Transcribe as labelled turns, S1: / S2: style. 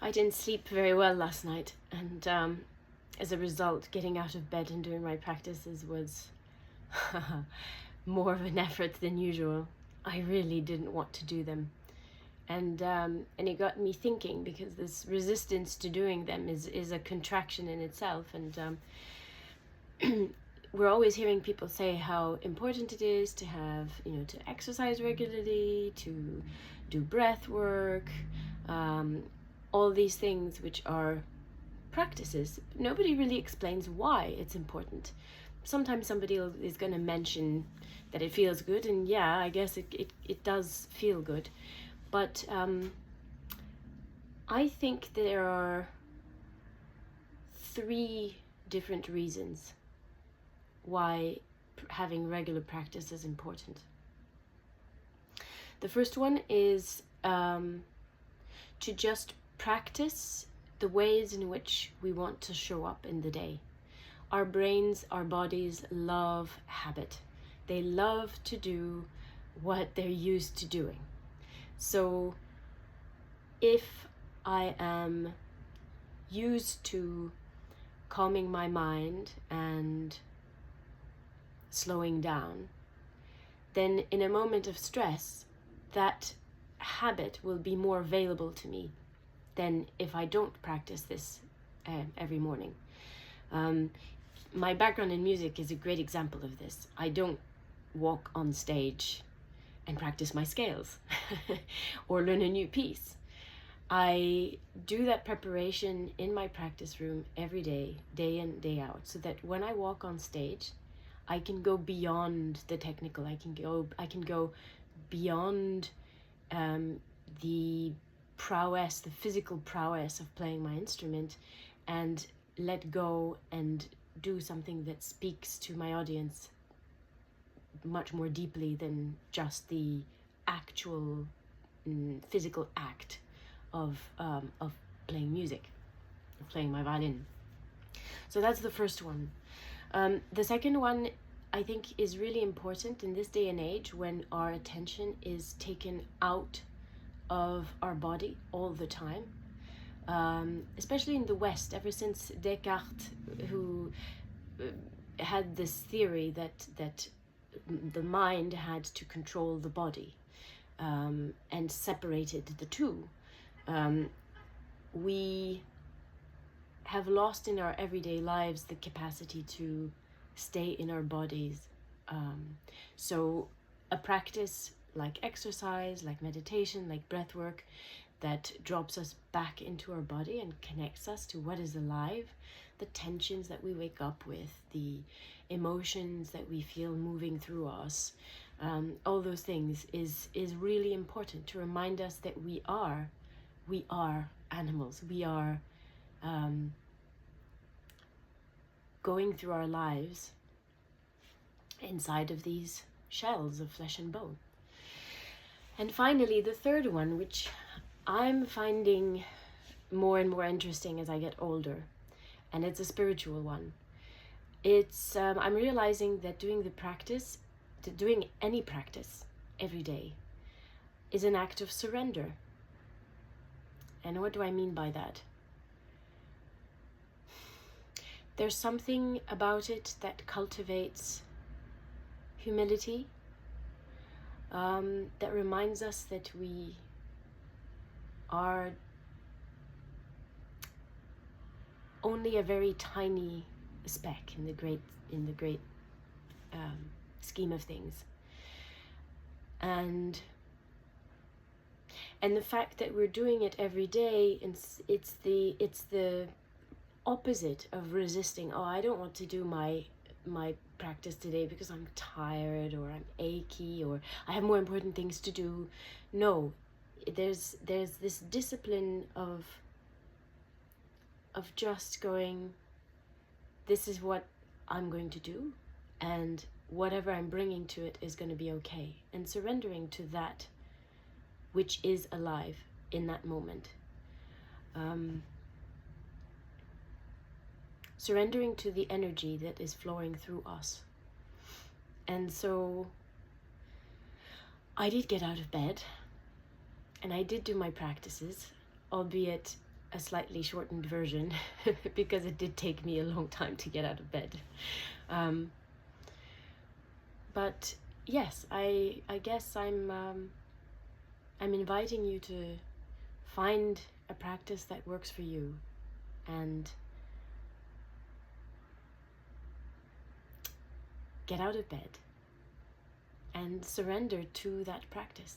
S1: I didn't sleep very well last night, and as a result, getting out of bed and doing my practices was more of an effort than usual. I really didn't want to do them. And it got me thinking, because this resistance to doing them is a contraction in itself. And we're always hearing people say how important it is to have, to exercise regularly, to do breath work, all these things which are practices. Nobody really explains why it's important. Sometimes somebody is going to mention that it feels good, and yeah, I guess it does feel good. But I think there are 3 different reasons why having regular practice is important. The first one is to just practice the ways in which we want to show up in the day. Our brains, our bodies love habit. They love to do what they're used to doing. So if I am used to calming my mind and slowing down, then in a moment of stress, that habit will be more available to me than if I don't practice this every morning. My background in music is a great example of this. I don't walk on stage and practice my scales or learn a new piece. I do that preparation in my practice room every day, day in, day out, so that when I walk on stage, I can go beyond the technical. I can go beyond the prowess, the physical prowess of playing my instrument, and let go and do something that speaks to my audience much more deeply than just the actual physical act of playing music, of playing my violin. So that's the first one. The second one, I think, is really important in this day and age when our attention is taken out of our body all the time, especially in the West, ever since Descartes, who had this theory that the mind had to control the body, and separated the two. We have lost in our everyday lives the capacity to stay in our bodies. So a practice like exercise, like meditation, like breath work, that drops us back into our body and connects us to what is alive, the tensions that we wake up with, the emotions that we feel moving through us, all those things is really important to remind us that we are animals. We are going through our lives inside of these shells of flesh and bone. And finally, the third one, which I'm finding more and more interesting as I get older, and it's a spiritual one. It's I'm realizing that doing any practice every day is an act of surrender. And what do I mean by that? There's something about it that cultivates humility, that reminds us that we are only a very tiny speck in the great scheme of things, and the fact that we're doing it every day, it's the opposite of resisting. Oh, I don't want to do my practice today because I'm tired, or I'm achy, or I have more important things to do. No, there's this discipline of just going, this is what I'm going to do, and whatever I'm bringing to it is going to be okay, and surrendering to that which is alive in that moment. Surrendering to the energy that is flowing through us. And so I did get out of bed, and I did do my practices, albeit a slightly shortened version because it did take me a long time to get out of bed. But yes, I guess I'm inviting you to find a practice that works for you and get out of bed and surrender to that practice.